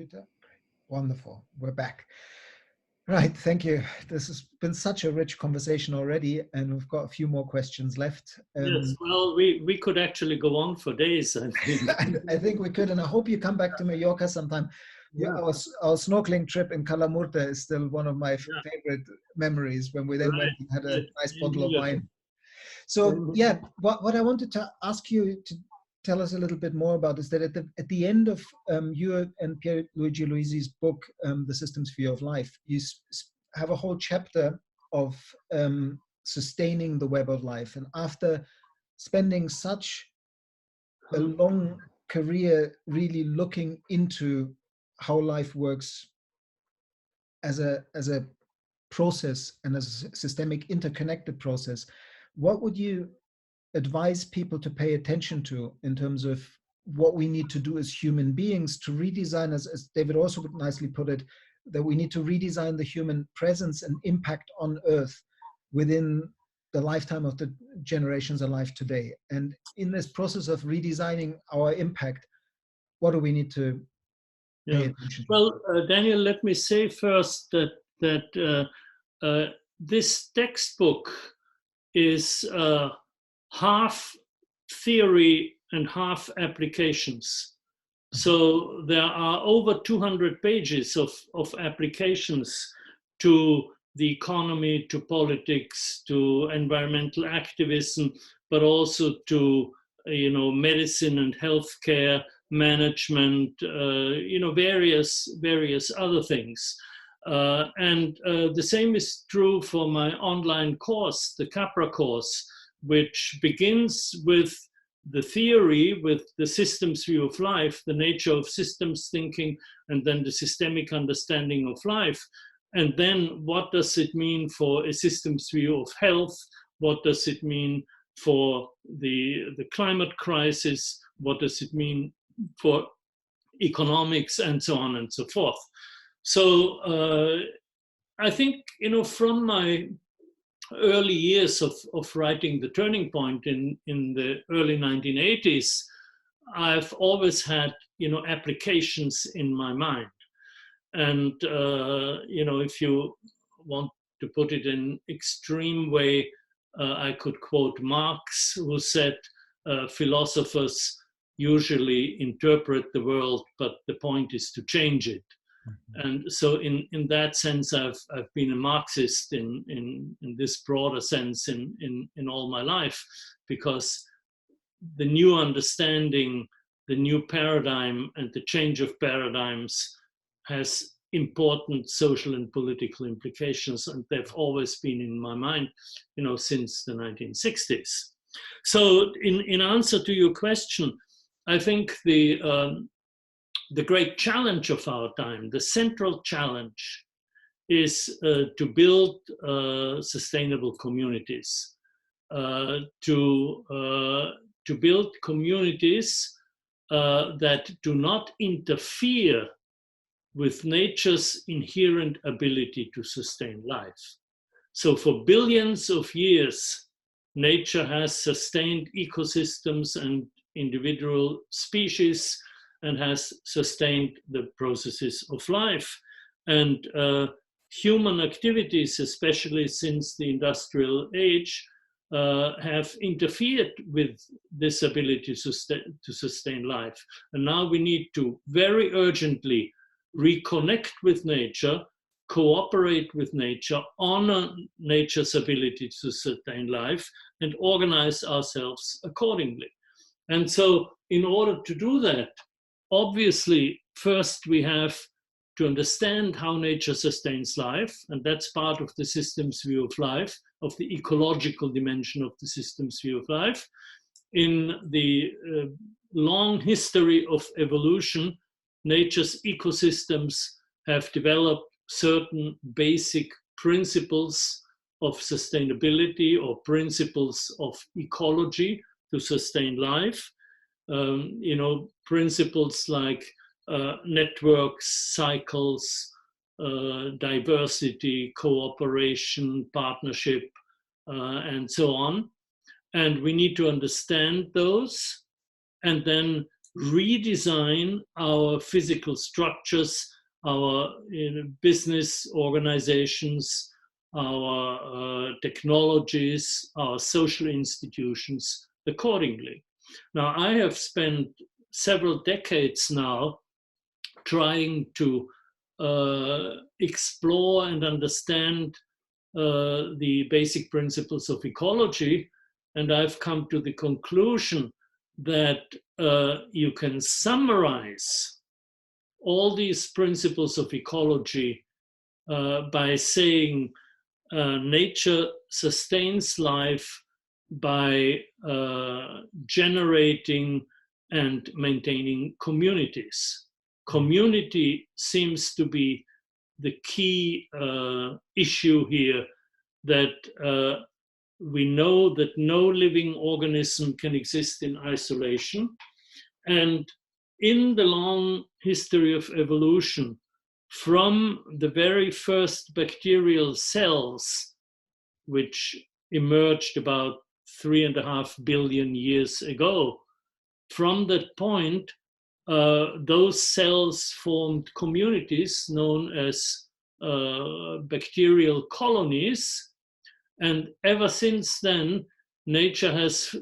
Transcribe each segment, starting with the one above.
computer? Wonderful. We're back. Right. Thank you. This has been such a rich conversation already, and we've got a few more questions left. Yes, well, we could actually go on for days, I think. I think we could, and I hope you come back to Mallorca sometime. Yeah. Our snorkeling trip in Calamurta is still one of my favorite memories, when we then went and had a nice bottle of wine. So yeah, what I wanted to ask you to tell us a little bit more about is that at the end of you and Pier Luigi Luisi's book, The Systems View of Life, you have a whole chapter of sustaining the web of life. And after spending such a long career really looking into how life works as a process and as a systemic interconnected process, what would you advise people to pay attention to in terms of what we need to do as human beings to redesign, as David also nicely put it, that we need to redesign the human presence and impact on Earth within the lifetime of the generations alive today? And in this process of redesigning our impact, what do we need to pay attention to? Well, Daniel, let me say first that this textbook is half theory and half applications. So there are over 200 pages of applications to the economy, to politics, to environmental activism, but also to medicine and healthcare management, various other things. And the same is true for my online course, the Capra course, which begins with the theory, with the systems view of life, the nature of systems thinking, and then the systemic understanding of life. And then what does it mean for a systems view of health? What does it mean for the climate crisis? What does it mean for economics, and so on and so forth? So I think, from my early years of writing The Turning Point in the early 1980s, I've always had, applications in my mind. And, if you want to put it in extreme way, I could quote Marx, who said, philosophers usually interpret the world, but the point is to change it. And so in that sense, I've been a Marxist in this broader sense in all my life, because the new understanding, the new paradigm, and the change of paradigms has important social and political implications, and they've always been in my mind, since the 1960s. So in answer to your question, I think the great challenge of our time, the central challenge, is to build sustainable communities, to build communities that do not interfere with nature's inherent ability to sustain life. So for billions of years, nature has sustained ecosystems and individual species, and has sustained the processes of life. And human activities, especially since the industrial age, have interfered with this ability to sustain life. And now we need to very urgently reconnect with nature, cooperate with nature, honor nature's ability to sustain life, and organize ourselves accordingly. And so in order to do that, obviously, first we have to understand how nature sustains life, and that's part of the systems view of life, of the ecological dimension of the systems view of life. In the long history of evolution, nature's ecosystems have developed certain basic principles of sustainability or principles of ecology to sustain life. Principles like networks, cycles, diversity, cooperation, partnership, and so on. And we need to understand those and then redesign our physical structures, our business organizations, our technologies, our social institutions accordingly. Now, I have spent several decades now trying to explore and understand the basic principles of ecology, and I've come to the conclusion that you can summarize all these principles of ecology by saying nature sustains life by generating and maintaining communities. Community seems to be the key issue here, that we know that no living organism can exist in isolation. And in the long history of evolution, from the very first bacterial cells, which emerged about 3.5 billion years ago, from that point, those cells formed communities known as bacterial colonies. And ever since then, nature has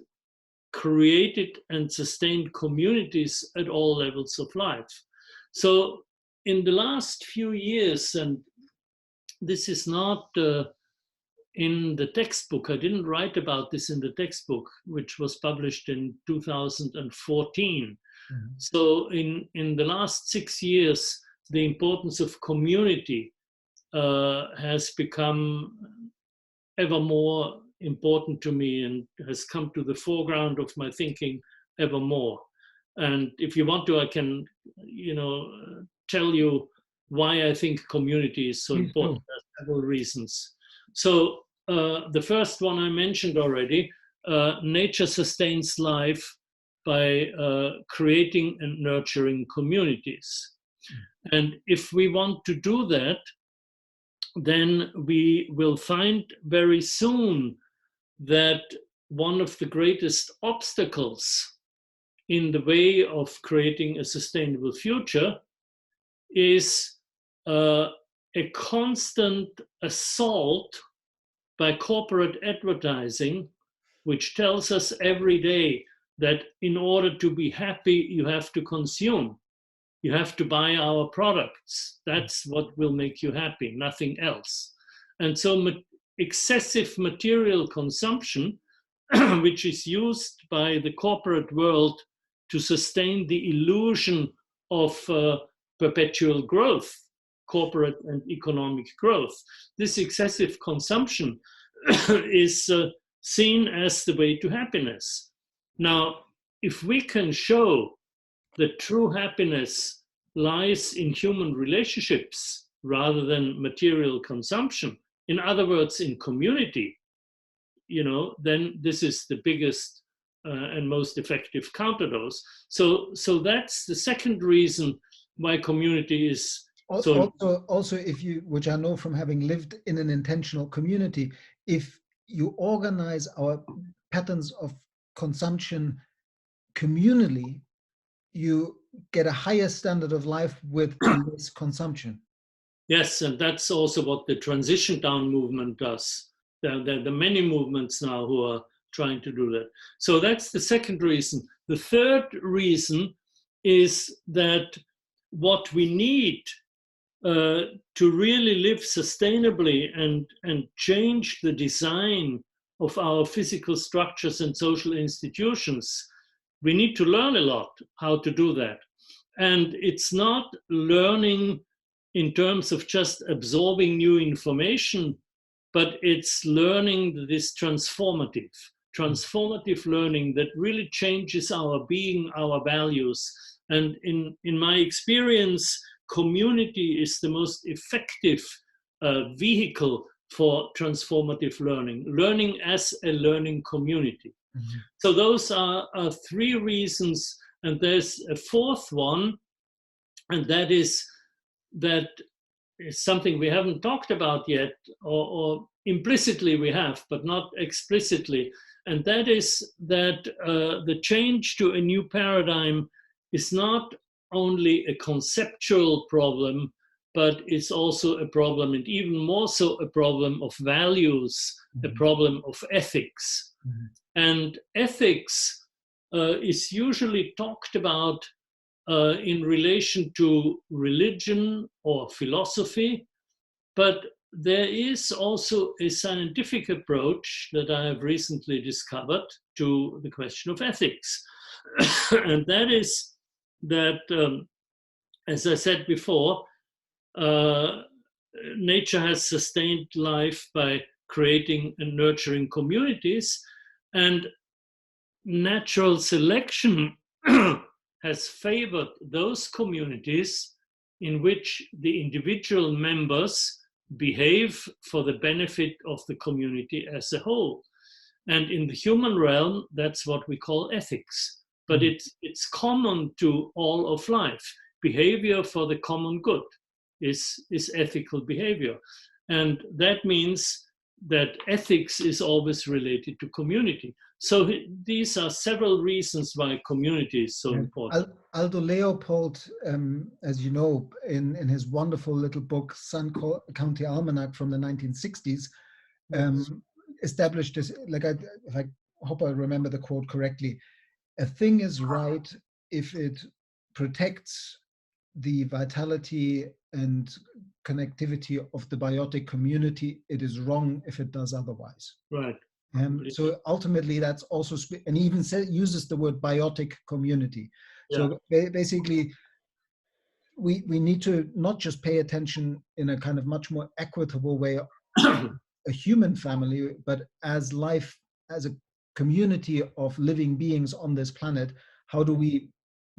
created and sustained communities at all levels of life. So in the last few years, and this is not in the textbook, I didn't write about this in the textbook, which was published in 2014. Mm-hmm. So in the last 6 years, the importance of community has become ever more important to me and has come to the foreground of my thinking ever more. And if you want to, I can, tell you why I think community is so important. There are several reasons. So the first one I mentioned already, nature sustains life by creating and nurturing communities. And if we want to do that, then we will find very soon that one of the greatest obstacles in the way of creating a sustainable future is a constant assault by corporate advertising, which tells us every day that in order to be happy, you have to consume. You have to buy our products. That's what will make you happy, nothing else. And so excessive material consumption, which is used by the corporate world to sustain the illusion of perpetual growth, corporate and economic growth. This excessive consumption is seen as the way to happiness. Now, if we can show that true happiness lies in human relationships rather than material consumption, in other words, in community, then this is the biggest and most effective counter-dose. So that's the second reason why community is also, if you, which I know from having lived in an intentional community, if you organize our patterns of consumption communally, you get a higher standard of life with less consumption. Yes, and that's also what the transition down movement does. There are many movements now who are trying to do that. So that's the second reason. The third reason is that what we need to really live sustainably and change the design of our physical structures and social institutions, we need to learn a lot how to do that. And it's not learning in terms of just absorbing new information, but it's learning that is transformative learning that really changes our being, our values. And in my experience, community is the most effective vehicle for transformative learning as a learning community. Mm-hmm. So those are three reasons, and there's a fourth one, and that is something we haven't talked about yet, or implicitly we have, but not explicitly, and that is that the change to a new paradigm is not only a conceptual problem, but it's also a problem, and even more so a problem of values, a problem of ethics. And ethics is usually talked about in relation to religion or philosophy, but there is also a scientific approach that I have recently discovered to the question of ethics. And that is that, as I said before, nature has sustained life by creating and nurturing communities, and natural selection has favored those communities in which the individual members behave for the benefit of the community as a whole. And in the human realm, that's what we call ethics. But it's common to all of life. Behavior for the common good is ethical behavior. And that means that ethics is always related to community. So these are several reasons why community is so important. Aldo Leopold, as you know, in his wonderful little book, Sun County Almanac from the 1960s, established this, like I hope I remember the quote correctly, a thing is right if it protects the vitality and connectivity of the biotic community. It is wrong if it does otherwise. Right. So ultimately, that's also, and he even uses the word biotic community. So basically, we need to not just pay attention in a kind of much more equitable way, a human family, but as life, as a community of living beings on this planet. How do we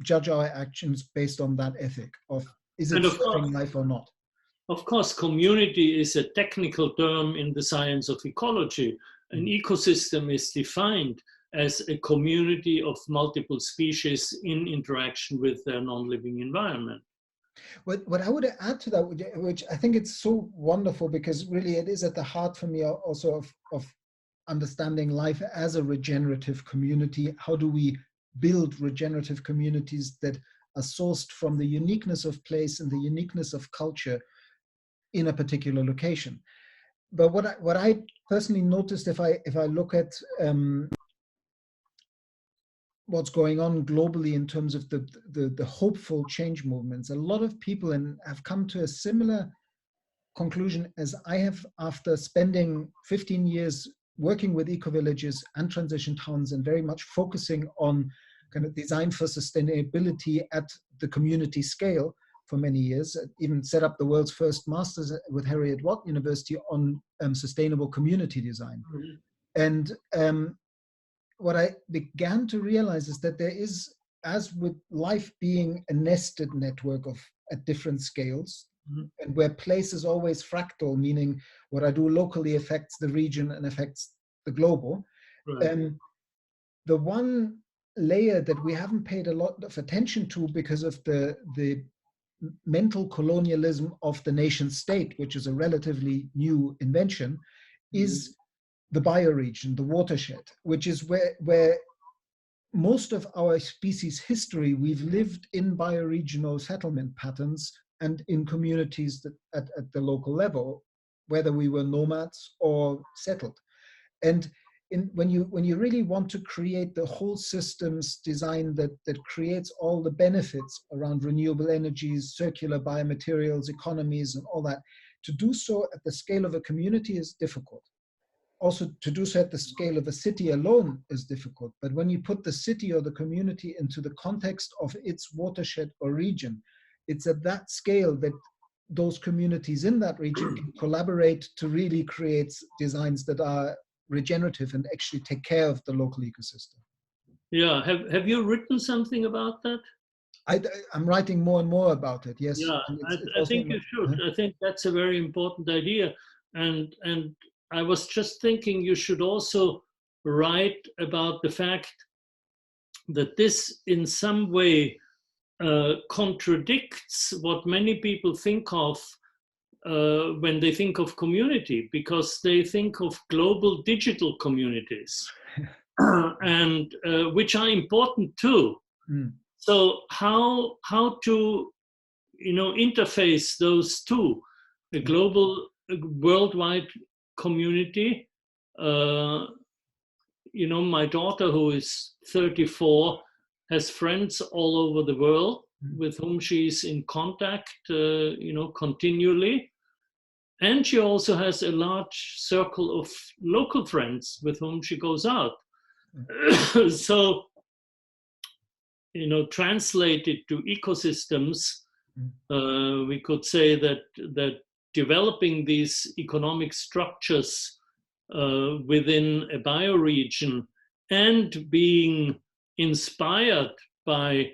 judge our actions based on that ethic of, is it serving life or not? Of course, community is a technical term in the science of ecology. An ecosystem is defined as a community of multiple species in interaction with their non-living environment. What I would add to that, which I think it's so wonderful, because really it is at the heart for me also of understanding life as a regenerative community. How do we build regenerative communities that are sourced from the uniqueness of place and the uniqueness of culture in a particular location? But what I personally noticed, if I look at what's going on globally in terms of the hopeful change movements, a lot of people have come to a similar conclusion as I have, after spending 15 years working with eco-villages and transition towns, and very much focusing on kind of design for sustainability at the community scale for many years. Even set up the world's first masters with Harriet Watt University on sustainable community design. And what I began to realize is that there is, as with life being a nested network at different scales, and where place is always fractal, meaning what I do locally affects the region and affects the global. Right. The one layer that we haven't paid a lot of attention to because of the mental colonialism of the nation state, which is a relatively new invention, is the bioregion, the watershed, which is where most of our species history, we've lived in bioregional settlement patterns and in communities at the local level, whether we were nomads or settled. And when you really want to create the whole systems design that creates all the benefits around renewable energies, circular biomaterials, economies, and all that, to do so at the scale of a community is difficult. Also, to do so at the scale of a city alone is difficult. But when you put the city or the community into the context of its watershed or region, it's at that scale that those communities in that region can collaborate to really create designs that are regenerative and actually take care of the local ecosystem. Yeah, have you written something about that? I'm writing more and more about it, yes. Yeah, I think you should. I think that's a very important idea. And I was just thinking you should also write about the fact that this in some way contradicts what many people think of when they think of community, because they think of global digital communities, and which are important too. So how to interface those two, a global, worldwide community. My daughter, who is 34, has friends all over the world with whom she's in contact, continually. And she also has a large circle of local friends with whom she goes out. So, translated to ecosystems, we could say that developing these economic structures within a bioregion and being inspired by,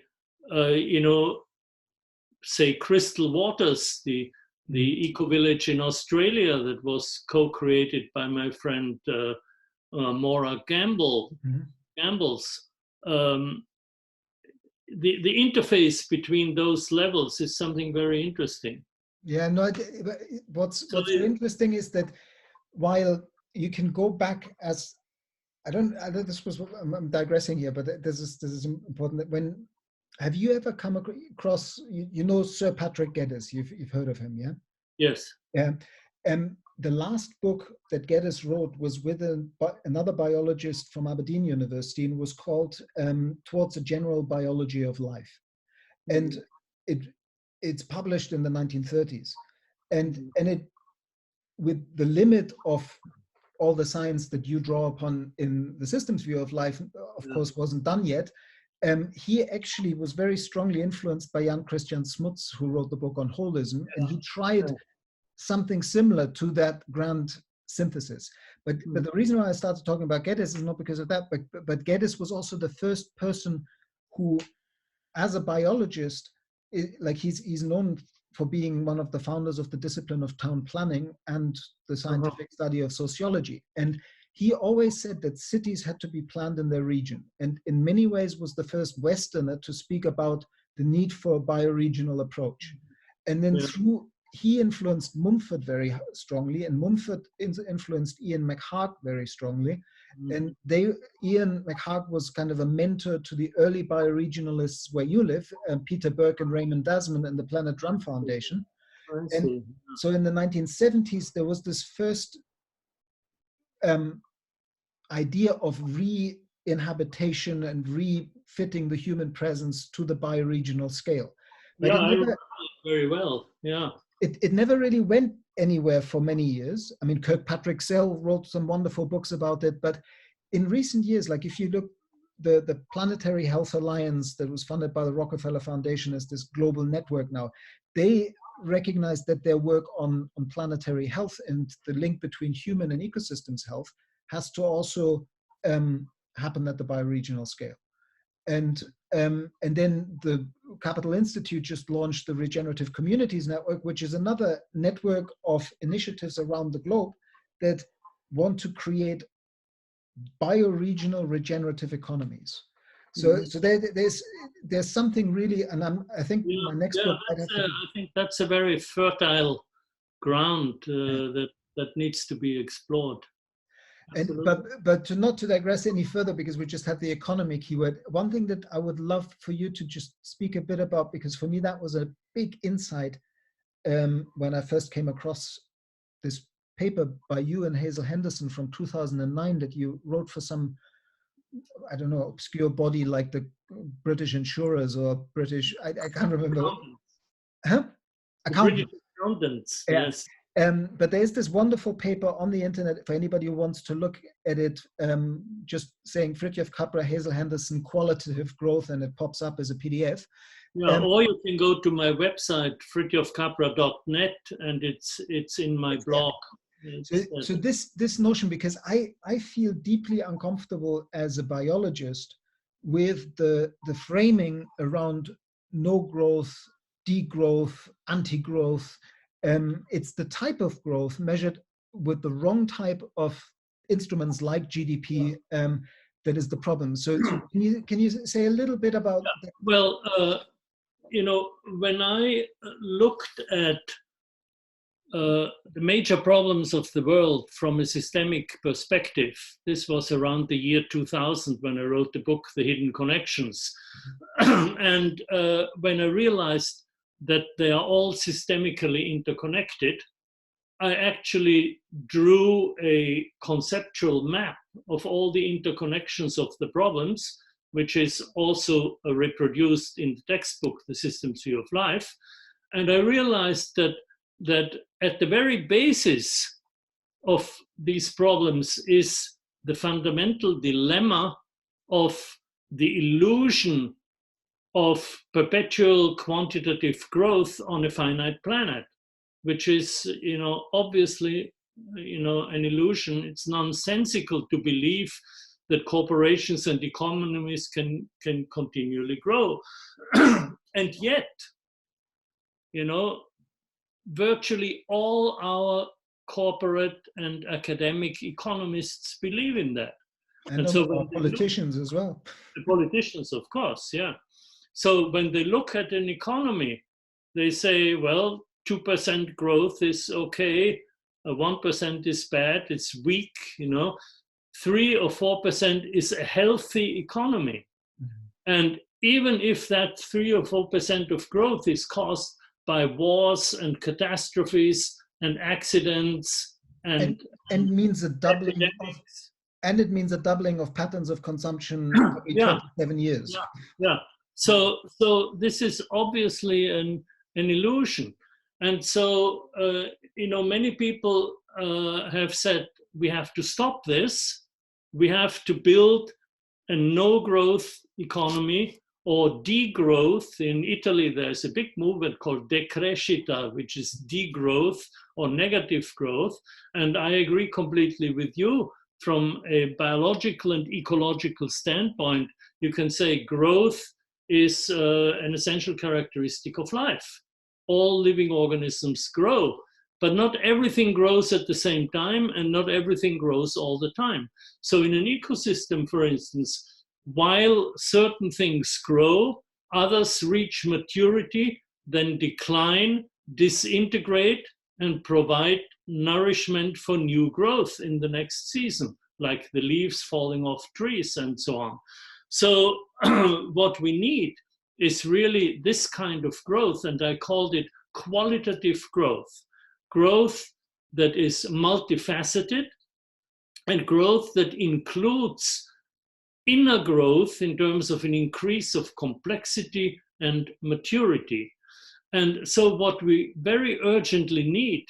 say, Crystal Waters, the eco-village in Australia that was co-created by my friend Maura Gamble's. The interface between those levels is something very interesting. Yeah, no, what's so interesting is that while you can go back as, I don't this was, I'm digressing here, but this is important. That have you ever come across, Sir Patrick Geddes? You've heard of him, yeah? Yes. Yeah. The last book that Geddes wrote was with another biologist from Aberdeen University, and was called Towards a General Biology of Life. And it's published in the 1930s. And it, with the limit of all the science that you draw upon in the systems view of life, of course, wasn't done yet. He actually was very strongly influenced by Jan Christian Smuts, who wrote the book on holism, and he tried something similar to that grand synthesis. But the reason why I started talking about Geddes is not because of that, but Geddes was also the first person who, as a biologist, he's known for being one of the founders of the discipline of town planning and the scientific study of sociology. And he always said that cities had to be planned in their region, and in many ways was the first Westerner to speak about the need for a bioregional approach. And then he influenced Mumford very strongly, and Mumford influenced Ian McHarg very strongly. And Ian McHarg was kind of a mentor to the early bioregionalists where you live, Peter Burke and Raymond Dasman and the Planet Drum Foundation. And so in the 1970s, there was this first idea of re-inhabitation and refitting the human presence to the bioregional scale. But I remember it very well, yeah. It never really went anywhere for many years. I mean, Kirkpatrick Sell wrote some wonderful books about it, but in recent years, like if you look, the Planetary Health Alliance that was funded by the Rockefeller Foundation as this global network now, they recognize that their work on planetary health and the link between human and ecosystems health has to also happen at the bioregional scale. And then the Capital Institute just launched the Regenerative Communities Network, which is another network of initiatives around the globe that want to create bioregional regenerative economies. So there's something really, and I think my next book might have to I think that's a very fertile ground that needs to be explored. And but not to digress any further, because we just had the economy keyword. One thing that I would love for you to just speak a bit about, because for me that was a big insight when I first came across this paper by you and Hazel Henderson from 2009 that you wrote for some, I don't know, obscure body like the British insurers or British, I can't remember. British accountants, yes. But there's this wonderful paper on the internet for anybody who wants to look at it, just saying Fritjof Capra, Hazel Henderson, Qualitative Growth, and it pops up as a PDF. Yeah, or you can go to my website, fritjofcapra.net, and it's in my blog. So this notion, because I feel deeply uncomfortable as a biologist with the framing around no growth, degrowth, anti-growth. It's the type of growth measured with the wrong type of instruments like GDP that is the problem. So can you say a little bit about that? Well, when I looked at the major problems of the world from a systemic perspective. This was around the year 2000 when I wrote the book, The Hidden Connections. And when I realized that they are all systemically interconnected, I actually drew a conceptual map of all the interconnections of the problems, which is also reproduced in the textbook, The Systems View of Life. And I realized that at the very basis of these problems is the fundamental dilemma of the illusion of perpetual quantitative growth on a finite planet, which is, obviously, an illusion. It's nonsensical to believe that corporations and economies can continually grow. And yet, virtually all our corporate and academic economists believe in that. And so our politicians as well. The politicians, of course, yeah. So when they look at an economy, they say, well, 2% growth is okay, 1% is bad, it's weak, 3 or 4% is a healthy economy. Mm-hmm. And even if that 3 or 4% of growth is caused by wars and catastrophes and accidents and means a doubling of, and it means a doubling of patterns of consumption every 27 years. Yeah. So this is obviously an illusion. And so, many people have said, we have to stop this. We have to build a no-growth economy or degrowth. In Italy, there's a big movement called decrescita, which is degrowth or negative growth. And I agree completely with you. From a biological and ecological standpoint, you can say growth is an essential characteristic of life. All living organisms grow, but not everything grows at the same time, and not everything grows all the time. So in an ecosystem, for instance, while certain things grow, others reach maturity, then decline, disintegrate, and provide nourishment for new growth in the next season, like the leaves falling off trees and so on. So what we need is really this kind of growth, and I called it qualitative growth. Growth that is multifaceted, and growth that includes inner growth in terms of an increase of complexity and maturity. And so what we very urgently need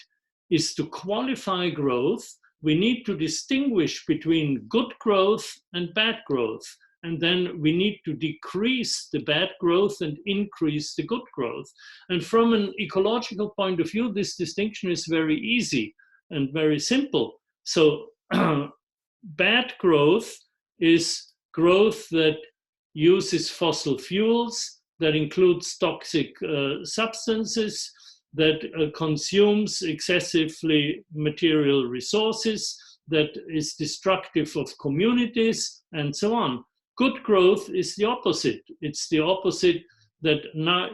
is to qualify growth. We need to distinguish between good growth and bad growth. And then we need to decrease the bad growth and increase the good growth. And from an ecological point of view, this distinction is very easy and very simple. So bad growth is growth that uses fossil fuels, that includes toxic substances, that consumes excessively material resources, that is destructive of communities, and so on. Good growth is the opposite. It's the opposite, that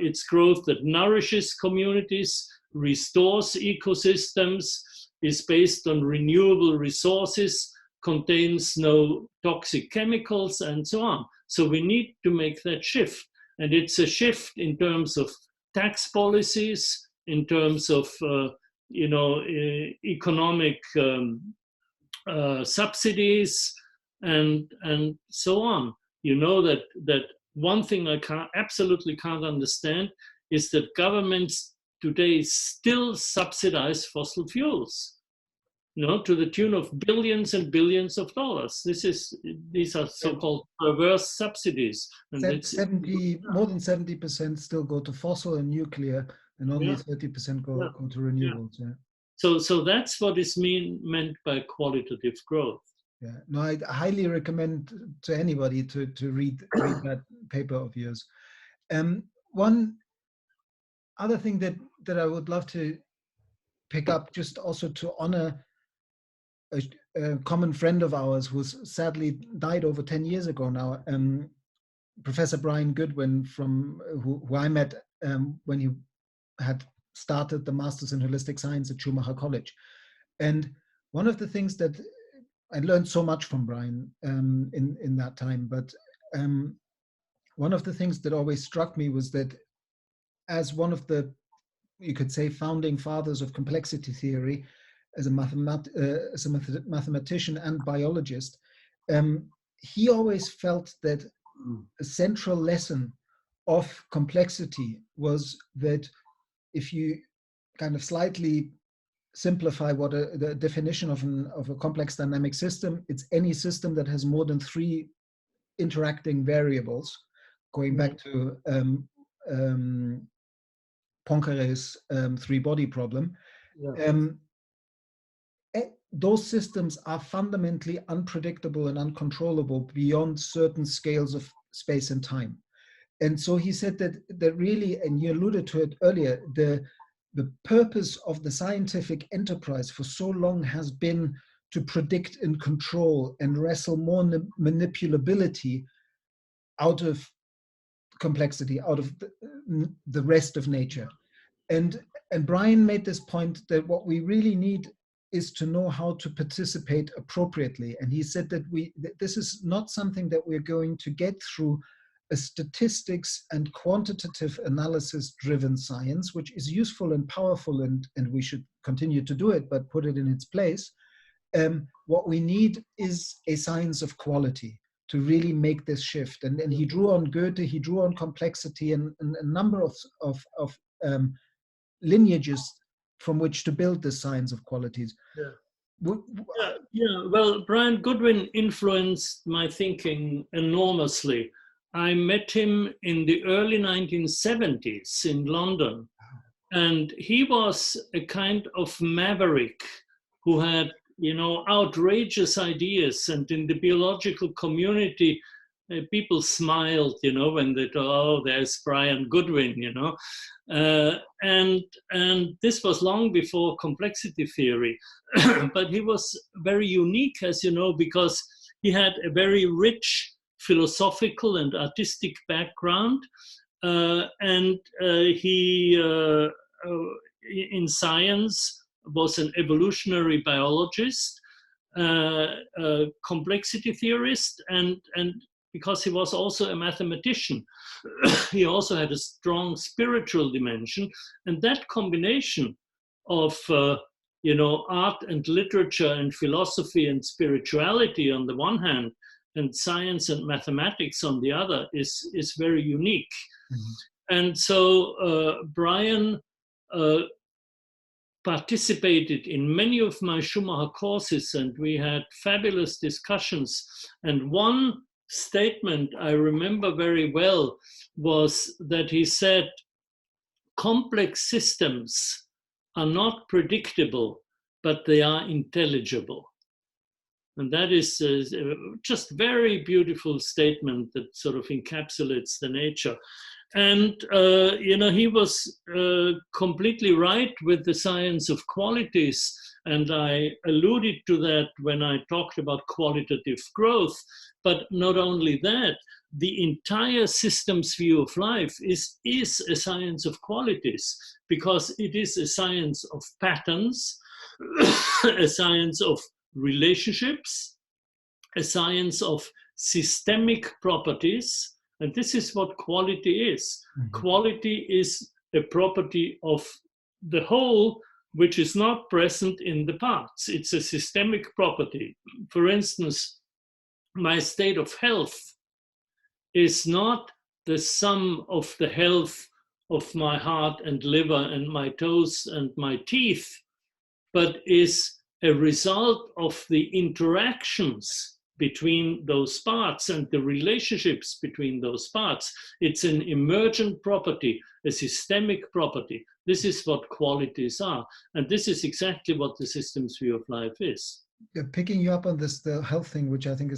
it's growth that nourishes communities, restores ecosystems, is based on renewable resources, contains no toxic chemicals, and so on. So we need to make that shift. And it's a shift in terms of tax policies, in terms of economic subsidies, and so on. That one thing I absolutely can't understand is that governments today still subsidize fossil fuels, to the tune of billions and billions of dollars. These are so-called perverse subsidies. And more than 70% still go to fossil and nuclear, and only 30% go to renewables. Yeah. So that's what is meant by qualitative growth. Yeah, no, I highly recommend to anybody to read that paper of yours. One other thing that I would love to pick up, just also to honor a common friend of ours who sadly died over 10 years ago now, Professor Brian Goodwin, who I met when he had started the Masters in Holistic Science at Schumacher College. And one of the things that I learned so much from Brian in that time, but one of the things that always struck me was that as one of the, you could say, founding fathers of complexity theory, as a mathematician and biologist, he always felt that a central lesson of complexity was that if you kind of slightly simplify what the definition of a complex dynamic system, it's any system that has more than 3 interacting variables, going back to Poincaré's 3-body problem. Those systems are fundamentally unpredictable and uncontrollable beyond certain scales of space and time. And so he said that really, and you alluded to it earlier, the purpose of the scientific enterprise for so long has been to predict and control and wrestle more manipulability out of complexity, out of the rest of nature. And Brian made this point that what we really need is to know how to participate appropriately. And he said that this is not something that we're going to get through a statistics and quantitative analysis driven science, which is useful and powerful, and we should continue to do it, but put it in its place. What we need is a science of quality to really make this shift. And he drew on Goethe, he drew on complexity and a number of lineages from which to build this science of qualities. Well, Brian Goodwin influenced my thinking enormously. I met him in the early 1970s in London, and he was a kind of maverick who had, outrageous ideas. And in the biological community, people smiled, when they thought, oh, there's Brian Goodwin, and this was long before complexity theory. But he was very unique, as you know, because he had a very rich philosophical and artistic background, and he, in science, was an evolutionary biologist, a complexity theorist, and because he was also a mathematician, he also had a strong spiritual dimension. And that combination of art and literature and philosophy and spirituality on the one hand, and science and mathematics on the other is very unique. Mm-hmm. And so Brian participated in many of my Schumacher courses, and we had fabulous discussions. And one statement I remember very well was that he said, complex systems are not predictable, but they are intelligible. And that is just very beautiful statement that sort of encapsulates the nature. And, he was completely right with the science of qualities. And I alluded to that when I talked about qualitative growth. But not only that, the entire systems view of life is a science of qualities, because it is a science of patterns, a science of relationships, a science of systemic properties. And this is what quality is. Mm-hmm. Quality is a property of the whole, which is not present in the parts. It's a systemic property. For instance, my state of health is not the sum of the health of my heart and liver and my toes and my teeth, but is a result of the interactions between those parts and the relationships between those parts. It's an emergent property, a systemic property. This is what qualities are. And this is exactly what the systems view of life is. Yeah, picking you up on this, the health thing, which I think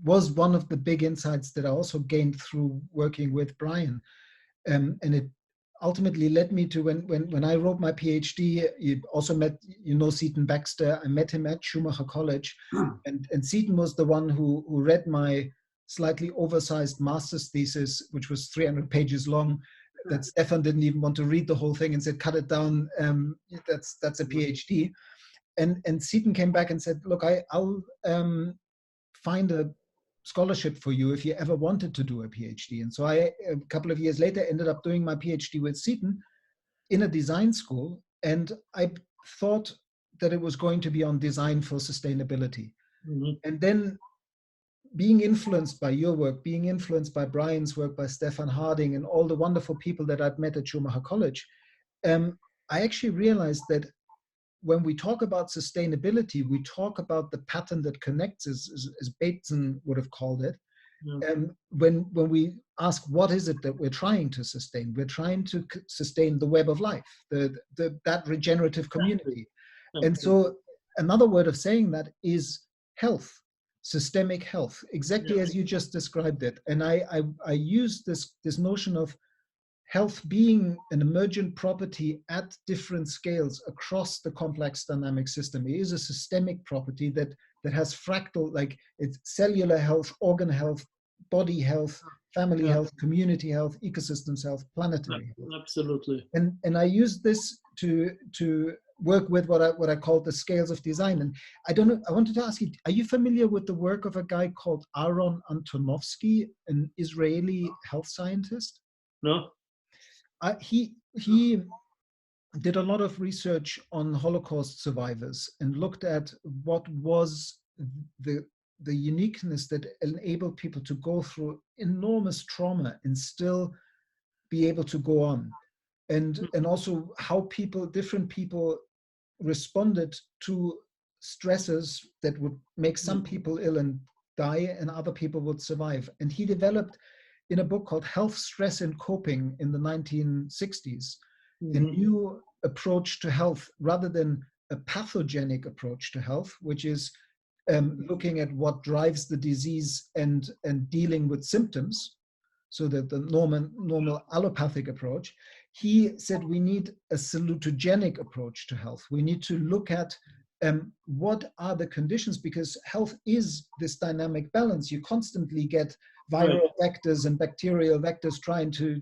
was one of the big insights that I also gained through working with Brian. And it ultimately led me to when I wrote my PhD, you also met, Seaton Baxter. I met him at Schumacher College, and Seaton was the one who read my slightly oversized master's thesis, which was 300 pages long, that Stefan didn't even want to read the whole thing and said, cut it down. That's a PhD. And Seaton came back and said, look, I'll find a scholarship for you if you ever wanted to do a PhD. And so I, a couple of years later, ended up doing my PhD with Seaton in a design school. And I thought that it was going to be on design for sustainability. Mm-hmm. And then being influenced by your work, being influenced by Brian's work, by Stefan Harding, and all the wonderful people that I'd met at Schumacher College, I actually realized that when we talk about sustainability, we talk about the pattern that connects, as Bateson would have called it. When we ask what is it that we're trying to sustain, we're trying to sustain the web of life, that regenerative community. And so another word of saying that is health, systemic health, exactly as you just described it. And I use this notion of health being an emergent property at different scales across the complex dynamic system. It is a systemic property that has fractal, like it's cellular health, organ health, body health, family health, community health, ecosystems health, planetary health. Absolutely. And I use this to work with what I call the scales of design. And I don't know, I wanted to ask you, are you familiar with the work of a guy called Aaron Antonovsky, an Israeli health scientist? No. He did a lot of research on Holocaust survivors and looked at what was the uniqueness that enabled people to go through enormous trauma and still be able to go on, and also how different people responded to stresses that would make some people ill and die, and other people would survive. And he developed, in a book called Health, Stress, and Coping in the 1960s, a new approach to health, rather than a pathogenic approach to health, which is looking at what drives the disease and dealing with symptoms, so that the normal allopathic approach. He said we need a salutogenic approach to health. We need to look at what are the conditions, because health is this dynamic balance. You constantly get viral vectors and bacterial vectors trying to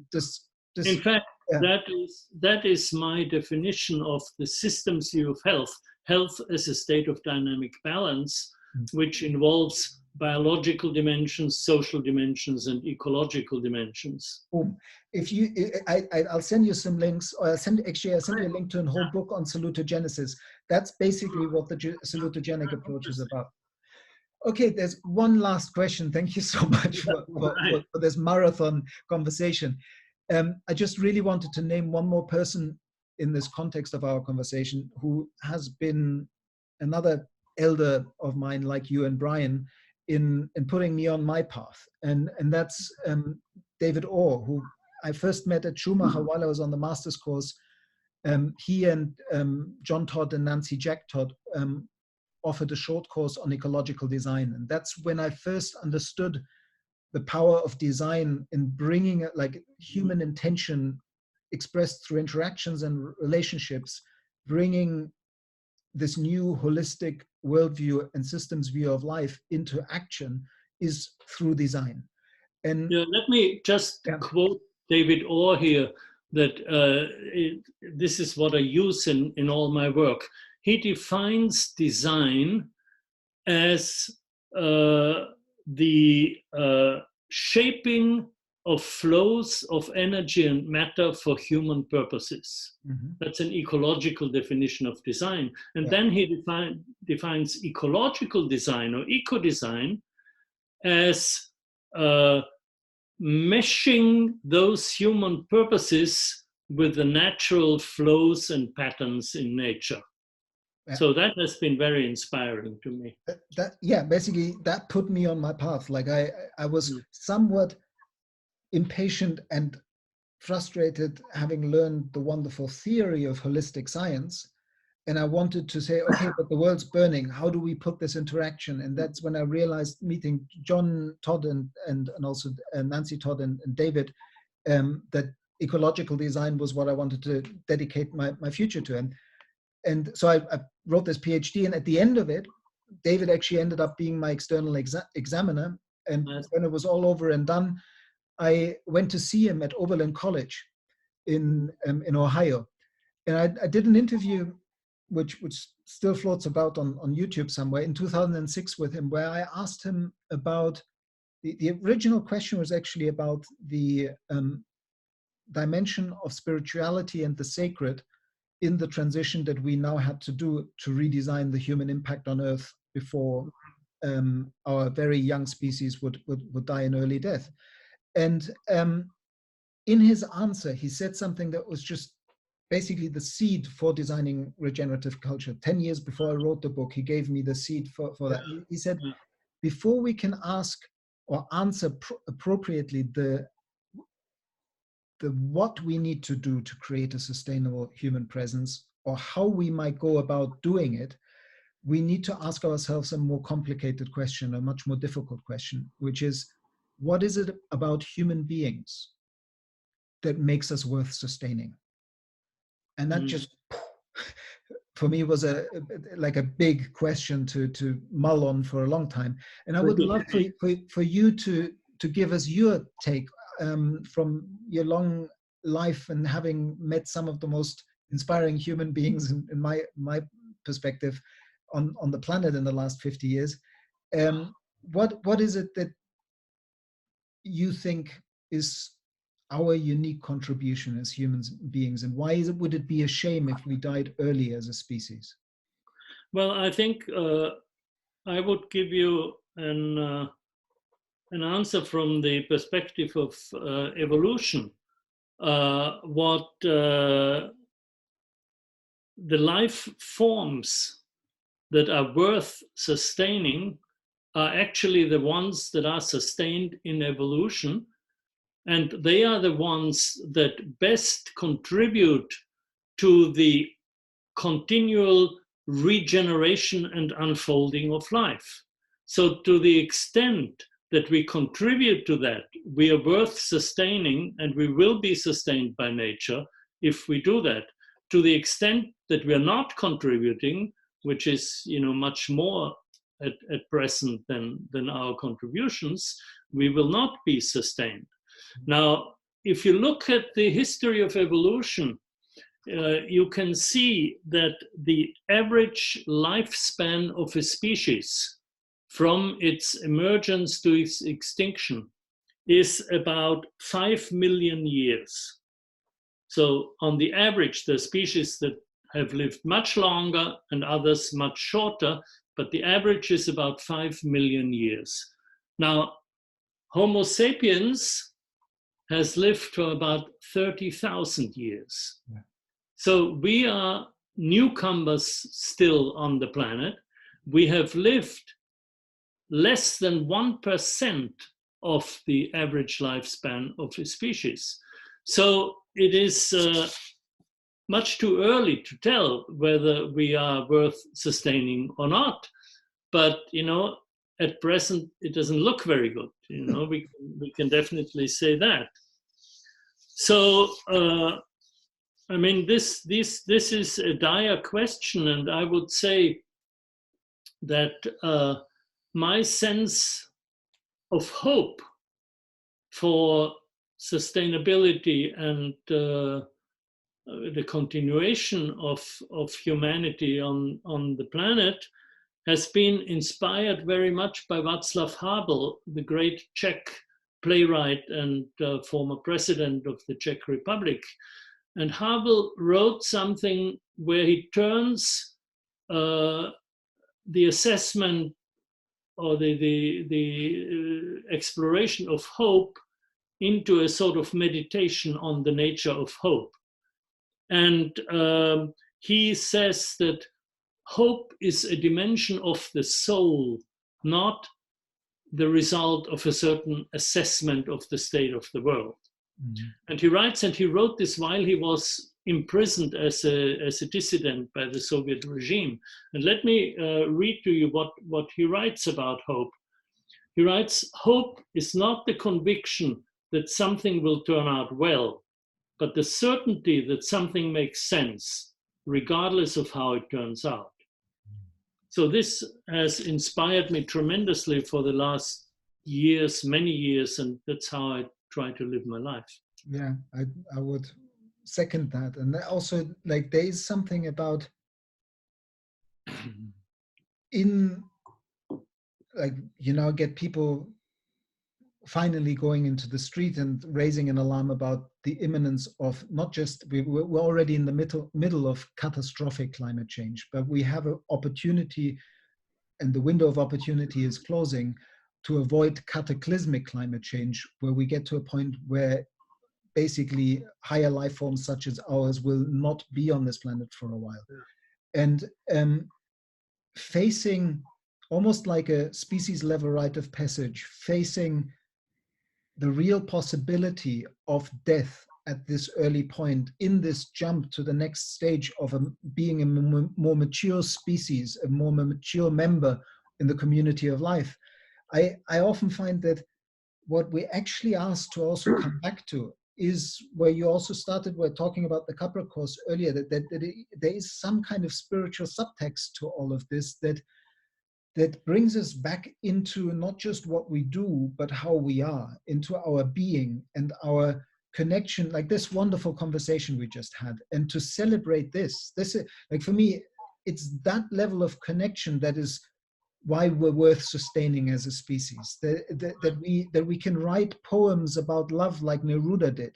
in fact, that is my definition of the systems view of health. Health as a state of dynamic balance, which involves biological dimensions, social dimensions, and ecological dimensions. If you, I'll send you some links, or I'll send you a link to a whole book on salutogenesis. That's basically what the salutogenic approach is about. Okay, there's one last question. Thank you so much for this marathon conversation. I just really wanted to name one more person in this context of our conversation who has been another elder of mine, like you and Brian, in putting me on my path. And that's David Orr, who I first met at Schumacher while I was on the master's course. He and John Todd and Nancy Jack Todd offered a short course on ecological design. And that's when I first understood the power of design in bringing like human intention expressed through interactions and relationships, bringing this new holistic worldview and systems view of life into action is through design. And let me just quote David Orr here, that this is what I use in all my work. He defines design as the shaping of flows of energy and matter for human purposes. That's an ecological definition of design. And then he defines ecological design or eco-design as meshing those human purposes with the natural flows and patterns in nature. So that has been very inspiring to me. Basically that put me on my path. Like I was somewhat impatient and frustrated, having learned the wonderful theory of holistic science. And I wanted to say, okay, but the world's burning. How do we put this into action? And that's when I realized, meeting John Todd and also Nancy Todd and David, that ecological design was what I wanted to dedicate my future to. And so I wrote this PhD, and at the end of it, David actually ended up being my external examiner. And when it was all over and done, I went to see him at Oberlin College. in Ohio. And I did an interview, which still floats about on YouTube somewhere, in 2006 with him, where I asked him about, the original question was actually about the dimension of spirituality and the sacred in the transition that we now had to do to redesign the human impact on Earth before our very young species would die an early death. And in his answer, he said something that was just basically the seed for designing regenerative culture. 10 years before I wrote the book, he gave me the seed for that. He said, before we can ask or answer appropriately the what we need to do to create a sustainable human presence, or how we might go about doing it, we need to ask ourselves a more complicated question, a much more difficult question, which is, what is it about human beings that makes us worth sustaining? And that just, for me, was like a big question to mull on for a long time. And I would love for you to give us your take from your long life and having met some of the most inspiring human beings in my perspective on the planet in the last 50 years. What is it that you think is our unique contribution as human beings, and why would it be a shame if we died early as a species? Well, I think I would give you an answer from the perspective of evolution. What the life forms that are worth sustaining are actually the ones that are sustained in evolution, and they are the ones that best contribute to the continual regeneration and unfolding of life. So to the extent that we contribute to that, we are worth sustaining, and we will be sustained by nature if we do that. To the extent that we are not contributing, which is much more at present than our contributions, we will not be sustained. Now, if you look at the history of evolution, you can see that the average lifespan of a species from its emergence to its extinction is about 5 million years. So on the average, there are species that have lived much longer and others much shorter, but the average is about 5 million years. Now, Homo sapiens has lived for about 30,000 years. Yeah. So we are newcomers still on the planet. We have lived less than 1% of the average lifespan of a species. So it is much too early to tell whether we are worth sustaining or not. But, at present, it doesn't look very good. We can definitely say that. So, I mean, this is a dire question, and I would say that my sense of hope for sustainability and the continuation of humanity on the planet has been inspired very much by Václav Havel, the great Czech playwright and former president of the Czech Republic. And Havel wrote something where he turns the assessment or the exploration of hope into a sort of meditation on the nature of hope. And he says that hope is a dimension of the soul, not the result of a certain assessment of the state of the world. Mm-hmm. And he writes, and he wrote this while he was imprisoned as a dissident by the Soviet regime. And let me read to you what he writes about hope. He writes, hope is not the conviction that something will turn out well, but the certainty that something makes sense, regardless of how it turns out. So this has inspired me tremendously for the last years, many years, and that's how I try to live my life. Yeah, I would second that. And also, like, there is something about like, you know, get people finally going into the street and raising an alarm about the imminence of not just, we're already in the middle of catastrophic climate change, but we have an opportunity, and the window of opportunity is closing, to avoid cataclysmic climate change, where we get to a point where basically higher life forms such as ours will not be on this planet for a while. And facing, almost like a species level rite of passage, facing the real possibility of death at this early point, in this jump to the next stage of being a more mature species, a more mature member in the community of life. I often find that what we actually asked to also come back to is where you also started, we're talking about the Capra course earlier, that there is some kind of spiritual subtext to all of this that brings us back into not just what we do, but how we are, into our being and our connection, like this wonderful conversation we just had. And to celebrate this is, like, for me, it's that level of connection that is why we're worth sustaining as a species, that we can write poems about love like Neruda did,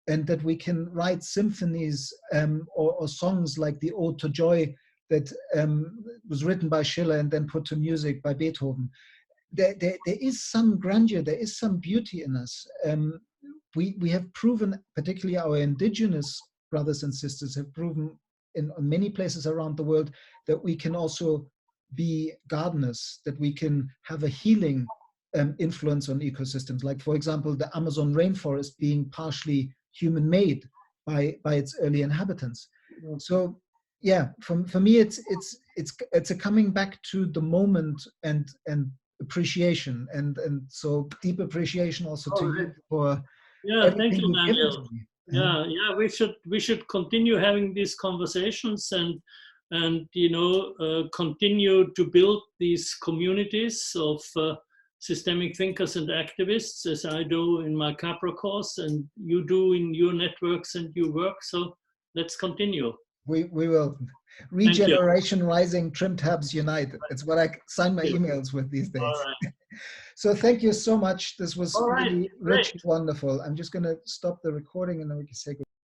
and that we can write symphonies or songs like the Ode to Joy that was written by Schiller and then put to music by Beethoven. There is some grandeur, there is some beauty in us. We have proven, particularly our indigenous brothers and sisters have proven in many places around the world, that we can also be gardeners, that we can have a healing influence on ecosystems. Like, for example, the Amazon rainforest being partially human-made by its early inhabitants. So yeah, for me, it's a coming back to the moment and appreciation, and so deep appreciation also to you for thank you, you've given to Daniel. me. We should continue having these conversations and you know, continue to build these communities of systemic thinkers and activists, as I do in my Capra course and you do in your networks and your work. So let's continue. We will. Regeneration rising, trim tabs unite. It's what I sign my emails with these days. So thank you so much. This was really rich and wonderful. I'm just going to stop the recording and then we can say goodbye.